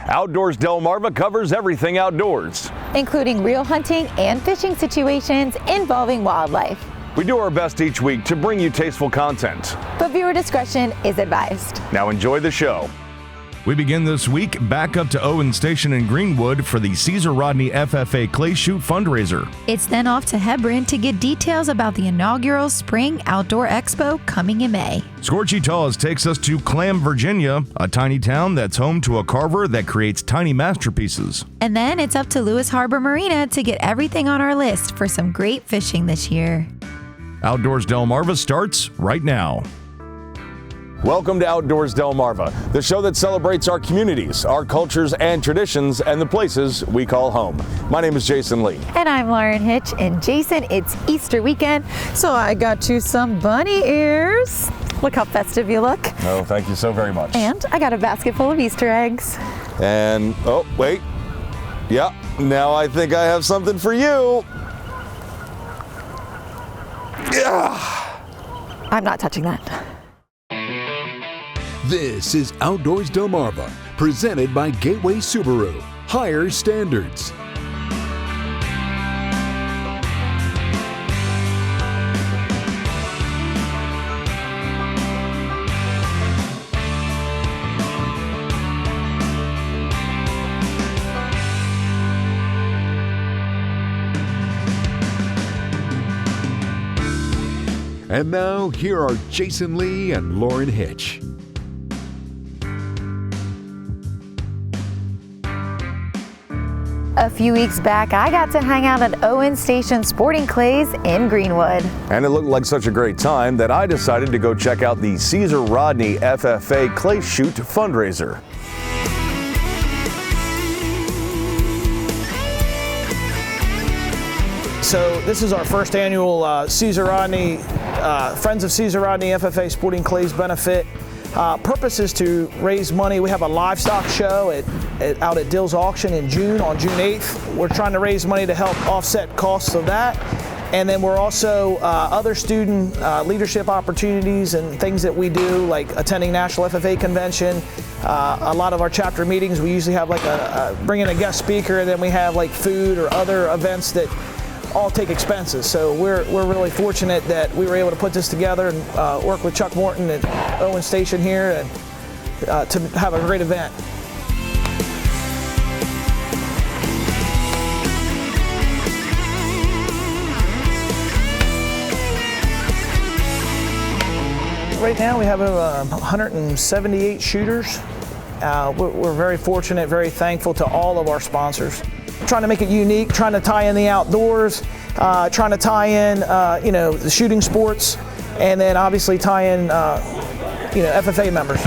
Outdoors Delmarva covers everything outdoors, including real hunting and fishing situations involving wildlife. We do our best each week to bring you tasteful content, but viewer discretion is advised. Now enjoy the show. We begin this week back up to Owen Station in Greenwood for the Caesar Rodney FFA Clay Shoot fundraiser. It's then off to Hebron to get details about the inaugural Spring Outdoor Expo coming in May. Scorchy Taws takes us to Clam, Virginia, a tiny town that's home to a carver that creates tiny masterpieces. And then it's up to Lewes Harbour Marina to get everything on our list for some great fishing this year. Outdoors Delmarva starts right now. Welcome to Outdoors Delmarva, the show that celebrates our communities, our cultures and traditions, and the places we call home. My name is Jason Lee. And I'm Lauren Hitch. And Jason, it's Easter weekend, so I got you some bunny ears. Look how festive you look. Oh, thank you so very much. And I got a basket full of Easter eggs. And, oh, wait. Yeah, now I think I have something for you. Yeah. I'm not touching that. This is Outdoors Delmarva, presented by Gateway Subaru. Higher standards. And now, here are Jason Lee and Lauren Hitch. A few weeks back, I got to hang out at Owen Station Sporting Clays in Greenwood. And it looked like such a great time that I decided to go check out the Caesar Rodney FFA Clay Shoot fundraiser. So this is our first annual Caesar Rodney, Friends of Caesar Rodney FFA Sporting Clays benefit. Purpose is to raise money. We have a livestock show out at Dill's Auction in June, on June 8th. We're trying to raise money to help offset costs of that. And then we're also other student leadership opportunities and things that we do, like attending National FFA Convention. A lot of our chapter meetings, we usually have like bring in a guest speaker, and then we have like food or other events that all take expenses. So we're really fortunate that we were able to put this together and work with Chuck Morton at Owen Station here and to have a great event. Right now we have 178 shooters. We're very fortunate, very thankful to all of our sponsors. Trying to make it unique, trying to tie in the outdoors, trying to tie in, the shooting sports, and then obviously tie in, FFA members.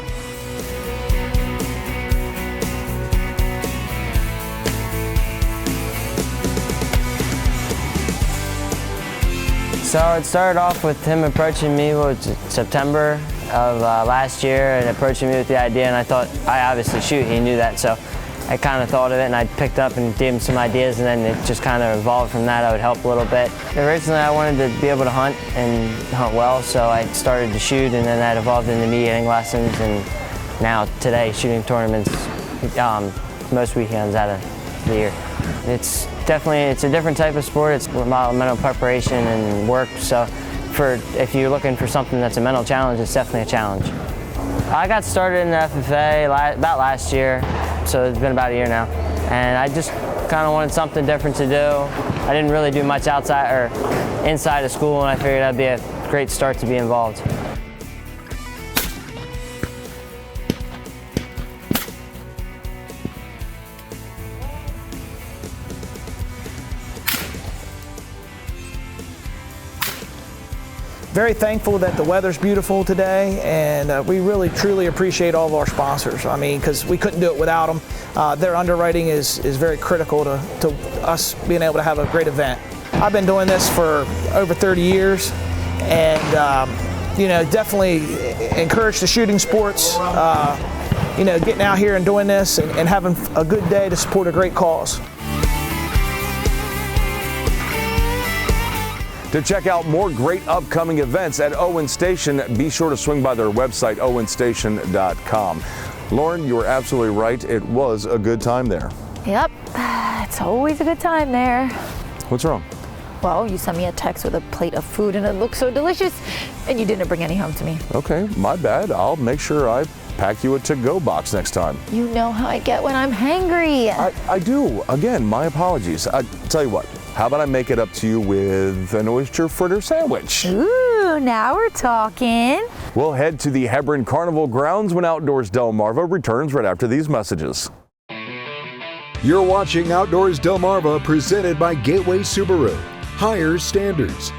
So it started off with him approaching me, September of last year, and approaching me with the idea, and I thought, I obviously shoot, he knew that, so I kind of thought of it, and I picked up and gave him some ideas, and then it just kind of evolved from that. I would help a little bit. Originally, I wanted to be able to hunt and hunt well, so I started to shoot, and then that evolved into me getting lessons, and now today shooting tournaments most weekends out of the year. It's a different type of sport. It's a lot of mental preparation and work, so if you're looking for something that's a mental challenge, it's definitely a challenge. I got started in the FFA about last year. So it's been about a year now, and I just kind of wanted something different to do. I didn't really do much outside or inside of school, and I figured that'd be a great start to be involved. Very thankful that the weather's beautiful today, and we really truly appreciate all of our sponsors. I mean, because we couldn't do it without them. Their underwriting is very critical to us being able to have a great event. I've been doing this for over 30 years, and definitely encourage the shooting sports. Getting out here and doing this and having a good day to support a great cause. To check out more great upcoming events at Owen Station, be sure to swing by their website, owenstation.com. Lauren, you were absolutely right. It was a good time there. Yep, it's always a good time there. What's wrong? Well, you sent me a text with a plate of food and it looked so delicious, and you didn't bring any home to me. Okay, my bad. I'll make sure I pack you a to-go box next time. You know how I get when I'm hangry. I do. Again, my apologies. I tell you what, how about I make it up to you with an oyster fritter sandwich? Ooh, now we're talking. We'll head to the Hebron Carnival grounds when Outdoors Delmarva returns right after these messages. You're watching Outdoors Delmarva, presented by Gateway Subaru. Higher standards.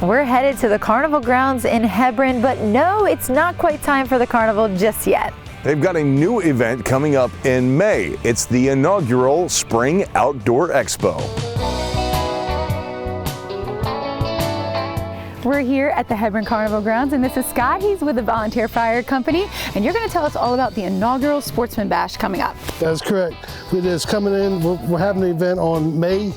We're headed to the carnival grounds in Hebron, but no, it's not quite time for the carnival just yet. They've got a new event coming up in May. It's the inaugural Spring Outdoor Expo. We're here at the Hebron Carnival Grounds, and this is Scott. He's with the Volunteer Fire Company, and you're going to tell us all about the inaugural Sportsman Bash coming up. That's correct. It is coming in. We're having an event on May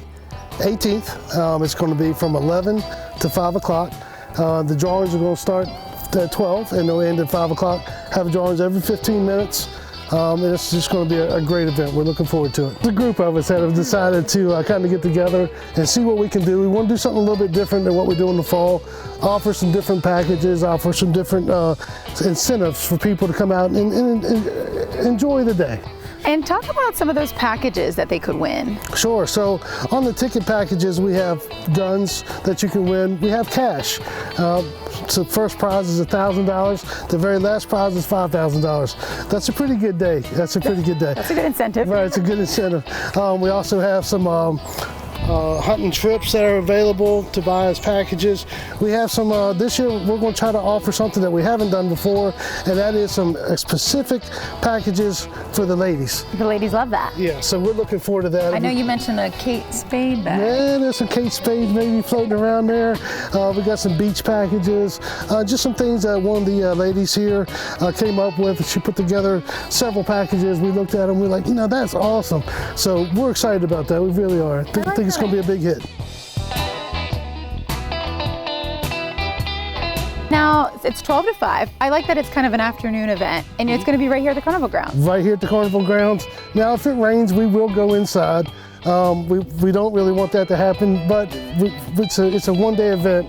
18th. It's going to be from 11 to 5 o'clock. The drawings are going to start at 12 and they'll end at 5 o'clock. Have drawings every 15 minutes. And it's just going to be a great event. We're looking forward to it. The group of us that have decided to kind of get together and see what we can do. We want to do something a little bit different than what we do in the fall. Offer some different packages, offer some different incentives for people to come out and enjoy the day. And talk about some of those packages that they could win. Sure. So on the ticket packages, we have guns that you can win. We have cash. So first prize is $1,000. The very last prize is $5,000. That's a pretty good day. That's a pretty good day. That's a good incentive. Right. It's a good incentive. We also have some hunting trips that are available to buy as packages. We have some, this year we're going to try to offer something that we haven't done before, and that is some specific packages for the ladies. The ladies love that. Yeah, so we're looking forward to that. I know you mentioned a Kate Spade bag. Yeah, there's some Kate Spades maybe floating around there. We got some beach packages, just some things that one of the ladies here came up with. She put together several packages. We looked at them, we're like, that's awesome. So we're excited about that, we really are. I think it's going to be a big hit. Now, it's 12 to 5. I like that it's kind of an afternoon event, and it's going to be right here at the carnival grounds. Right here at the carnival grounds. Now, if it rains, we will go inside. We don't really want that to happen, but it's a one-day event.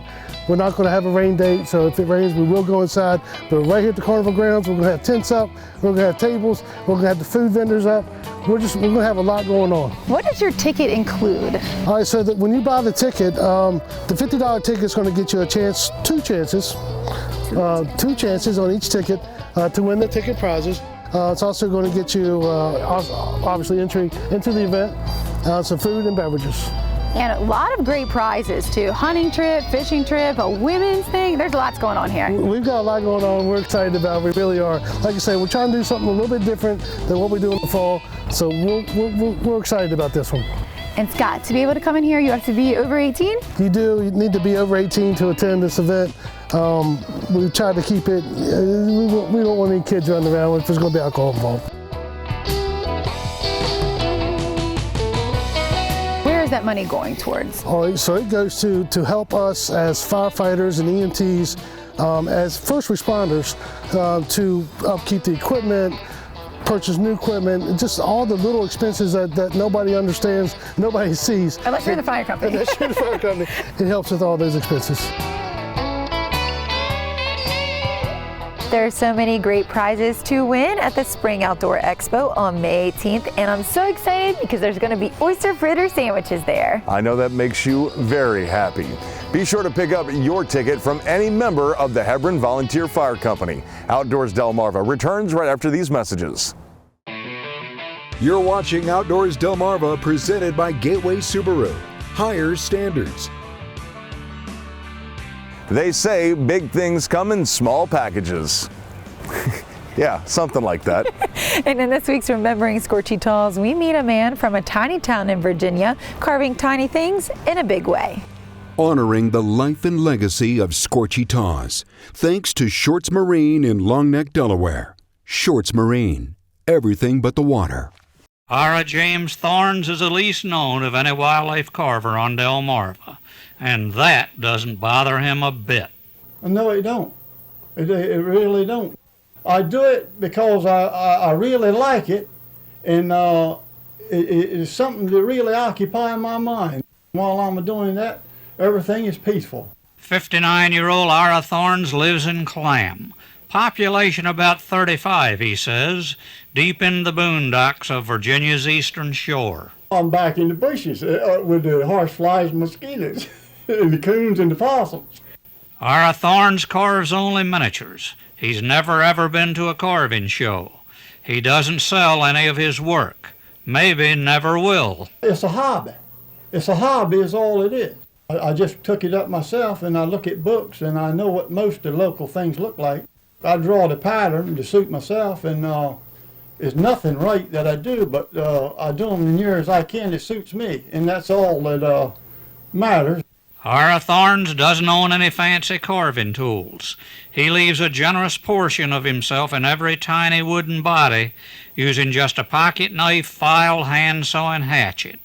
We're not going to have a rain date, so if it rains, we will go inside. But right here at the carnival grounds, we're going to have tents up, we're going to have tables, we're going to have the food vendors up. We're going to have a lot going on. What does your ticket include? All right, so when you buy the ticket, the $50 ticket is going to get you two chances on each ticket to win the ticket prizes. It's also going to get you, obviously, entry into the event, some food and beverages. And a lot of great prizes too. Hunting trip, fishing trip, a women's thing. There's lots going on here. We've got a lot going on. We're excited about it. We really are. Like I say, we're trying to do something a little bit different than what we do in the fall. So we're excited about this one. And Scott, to be able to come in here, you have to be over 18? You do. You need to be over 18 to attend this event. We tried to keep it, we don't want any kids running around if there's going to be alcohol involved. That money going towards? All right, so it goes to help us as firefighters and EMTs, as first responders, to upkeep the equipment, purchase new equipment, and just all the little expenses that nobody understands, nobody sees. Unless you're the fire company. Unless you're the fire company. It helps with all those expenses. There are so many great prizes to win at the Spring Outdoor Expo on May 18th, and I'm so excited because there's going to be oyster fritter sandwiches there. I know that makes you very happy. Be sure to pick up your ticket from any member of the Hebron Volunteer Fire Company. Outdoors Delmarva returns right after these messages. You're watching Outdoors Delmarva, presented by Gateway Subaru. Higher standards. They say big things come in small packages. Yeah, something like that. And in this week's Remembering Scorchy Talls, we meet a man from a tiny town in Virginia, carving tiny things in a big way. Honoring the life and legacy of Scorchy Taws, thanks to Shorts Marine in Long Neck, Delaware. Shorts Marine, everything but the water. Ira James Thorns is the least known of any wildlife carver on Delmarva, and that doesn't bother him a bit. No, it don't. It really don't. I do it because I really like it, and it is something that really occupies my mind. While I'm doing that, everything is peaceful. 59-year-old Ira Thorns lives in Clam. Population about 35, he says, deep in the boondocks of Virginia's eastern shore. I'm back in the bushes with the horseflies and mosquitoes, and the coons and the possums. Ira Thorns carves only miniatures. He's never ever been to a carving show. He doesn't sell any of his work. Maybe never will. It's a hobby. It's a hobby is all it is. I just took it up myself, and I look at books, and I know what most of the local things look like. I draw the pattern to suit myself, and there's nothing right that I do, but I do them as near as I can that suits me, and that's all that matters. Ira Thorns doesn't own any fancy carving tools. He leaves a generous portion of himself in every tiny wooden body, using just a pocket knife, file, handsaw, and hatchet.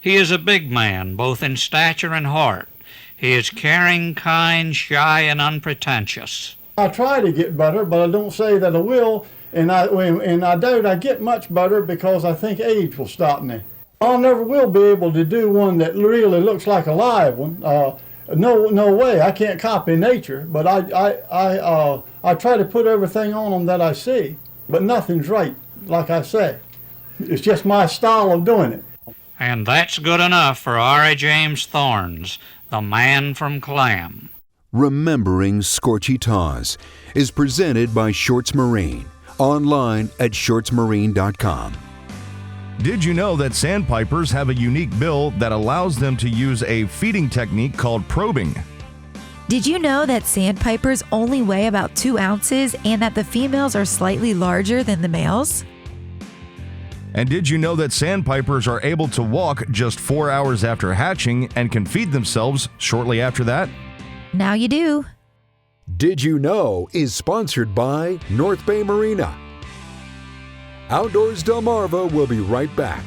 He is a big man, both in stature and heart. He is caring, kind, shy, and unpretentious. I try to get better, but I don't say that I will, and I doubt I get much better because I think age will stop me. I never will be able to do one that really looks like a live one. No way. I can't copy nature, but I try to put everything on them that I see, but nothing's right, like I say. It's just my style of doing it. And that's good enough for R.A. James Thorns, the man from Clam. Remembering Scorchy Taws is presented by Shorts Marine, online at shortsmarine.com. Did you know that sandpipers have a unique bill that allows them to use a feeding technique called probing? Did you know that sandpipers only weigh about 2 ounces and that the females are slightly larger than the males? And did you know that sandpipers are able to walk just 4 hours after hatching and can feed themselves shortly after that? Now you do. Did You Know is sponsored by North Bay Marina. Outdoors Delmarva will be right back.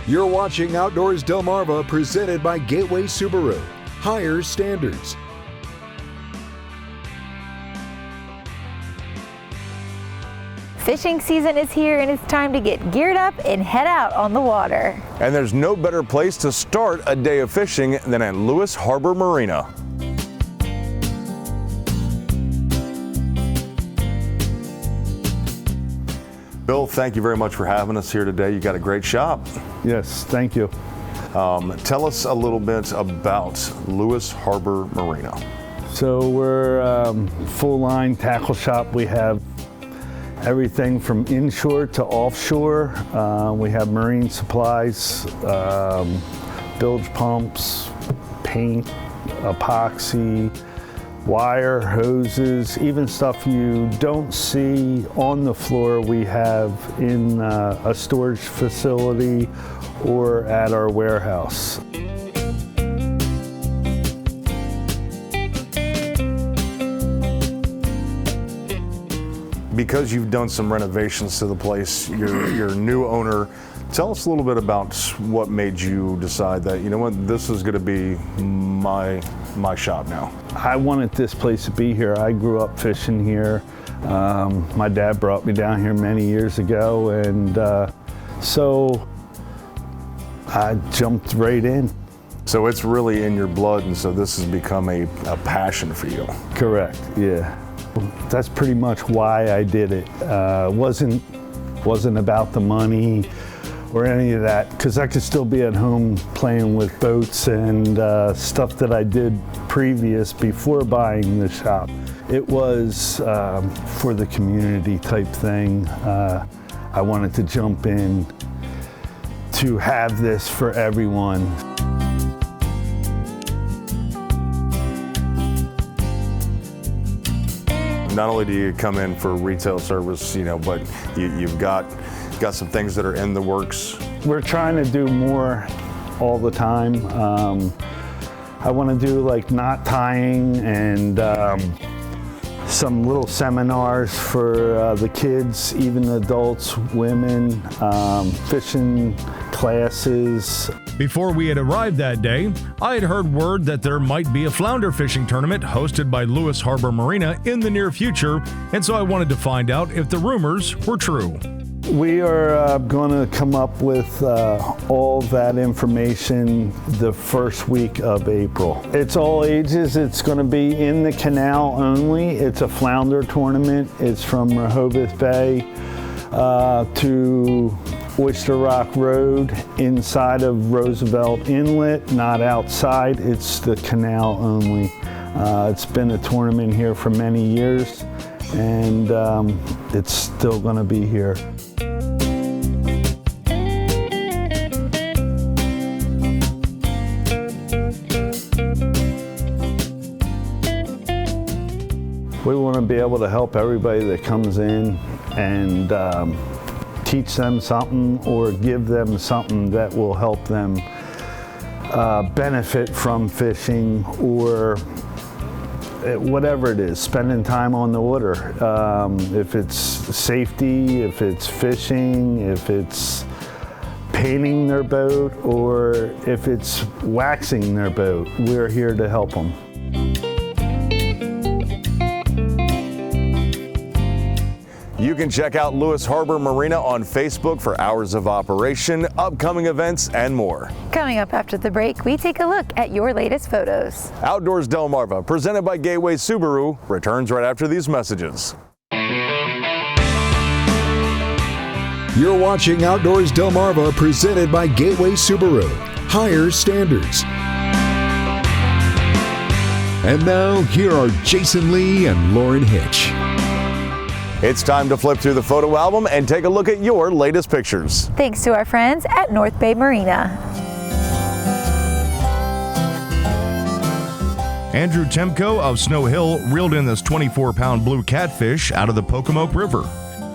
You're watching Outdoors Delmarva presented by Gateway Subaru. Higher standards. Fishing season is here and it's time to get geared up and head out on the water. And there's no better place to start a day of fishing than at Lewes Harbour Marina. Bill, thank you very much for having us here today. You got a great shop. Yes, thank you. Tell us a little bit about Lewes Harbour Marina. So we're a full-line tackle shop. We have everything from inshore to offshore. We have marine supplies, bilge pumps, paint, epoxy, wire, hoses, even stuff you don't see on the floor we have in a storage facility or at our warehouse. Because you've done some renovations to the place, you're a new owner. Tell us a little bit about what made you decide that, you know what, this is going to be my shop now. I wanted this place to be here. I grew up fishing here. My dad brought me down here many years ago, and so I jumped right in. So it's really in your blood, and so this has become a passion for you. Correct, yeah. That's pretty much why I did it. Wasn't about the money or any of that, because I could still be at home playing with boats and stuff that I did previous before buying the shop. It was for the community type thing. I wanted to jump in to have this for everyone. Not only do you come in for retail service, you know, but you've got some things that are in the works. We're trying to do more all the time. I want to do like knot tying and some little seminars for the kids, even adults, women, fishing classes. Before we had arrived that day, I had heard word that there might be a flounder fishing tournament hosted by Lewes Harbour Marina in the near future, and so I wanted to find out if the rumors were true. We are going to come up with all that information the first week of April. It's all ages. It's going to be in the canal only. It's a flounder tournament. It's from Rehoboth Bay to Oyster Rock Road inside of Roosevelt Inlet, not outside. It's the canal only. It's been a tournament here for many years, and it's still going to be here. We want to be able to help everybody that comes in and teach them something or give them something that will help them benefit from fishing or whatever it is, spending time on the water. If it's safety, if it's fishing, if it's painting their boat, or if it's waxing their boat, we're here to help them. You can check out Lewes Harbour Marina on Facebook for hours of operation, upcoming events, and more. Coming up after the break, we take a look at your latest photos. Outdoors Delmarva, presented by Gateway Subaru, returns right after these messages. You're watching Outdoors Delmarva, presented by Gateway Subaru. Higher standards. And now, here are Jason Lee and Lauren Hitch. It's time to flip through the photo album and take a look at your latest pictures. Thanks to our friends at North Bay Marina. Andrew Temko of Snow Hill reeled in this 24-pound blue catfish out of the Pocomoke River.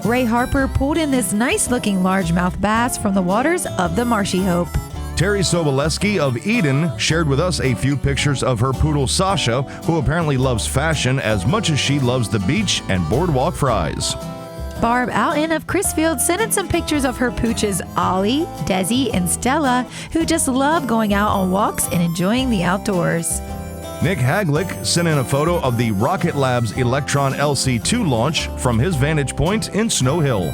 Ray Harper pulled in this nice-looking largemouth bass from the waters of the Marshy Hope. Terry Soboleski of Eden shared with us a few pictures of her poodle Sasha, who apparently loves fashion as much as she loves the beach and boardwalk fries. Barb Outen of Crisfield sent in some pictures of her pooches Ollie, Desi, and Stella, who just love going out on walks and enjoying the outdoors. Nick Haglick sent in a photo of the Rocket Lab's Electron LC2 launch from his vantage point in Snow Hill.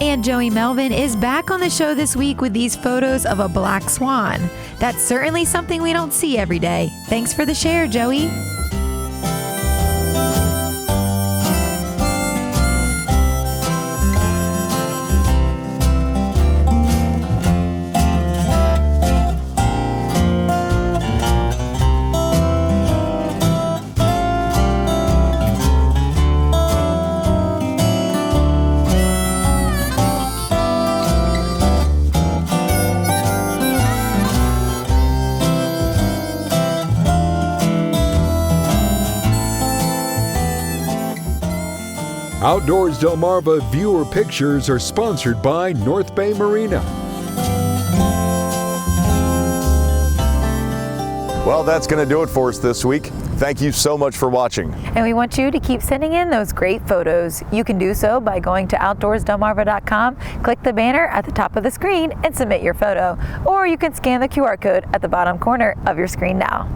And Joey Melvin is back on the show this week with these photos of a black swan. That's certainly something we don't see every day. Thanks for the share, Joey. Outdoors Delmarva viewer pictures are sponsored by North Bay Marina. Well, that's going to do it for us this week. Thank you so much for watching. And we want you to keep sending in those great photos. You can do so by going to outdoorsdelmarva.com, click the banner at the top of the screen, and submit your photo. Or you can scan the QR code at the bottom corner of your screen now.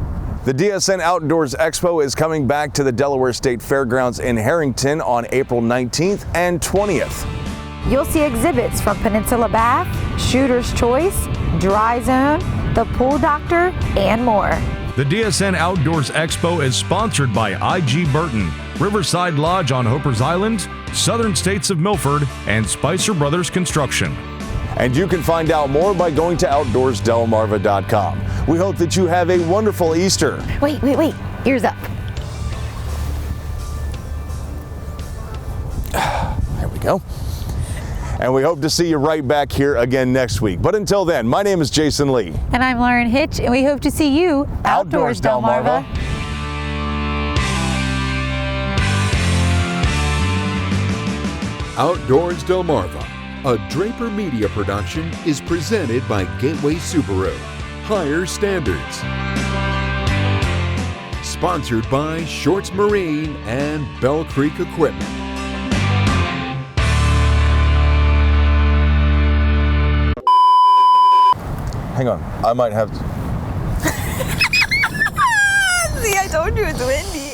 The DSN Outdoors Expo is coming back to the Delaware State Fairgrounds in Harrington on April 19th and 20th. You'll see exhibits from Peninsula Bath, Shooter's Choice, Dry Zone, The Pool Doctor, and more. The DSN Outdoors Expo is sponsored by IG Burton, Riverside Lodge on Hoper's Island, Southern States of Milford, and Spicer Brothers Construction. And you can find out more by going to outdoorsdelmarva.com. We hope that you have a wonderful Easter. Wait. Ears up. There we go. And we hope to see you right back here again next week. But until then, my name is Jason Lee. And I'm Lauren Hitch, and we hope to see you outdoors, Delmarva. Outdoors Delmarva, a Draper Media production, is presented by Gateway Subaru. Higher standards. sponsored by Shorts Marine and Bell Creek Equipment. Hang on, I might have. See, I told you it's windy.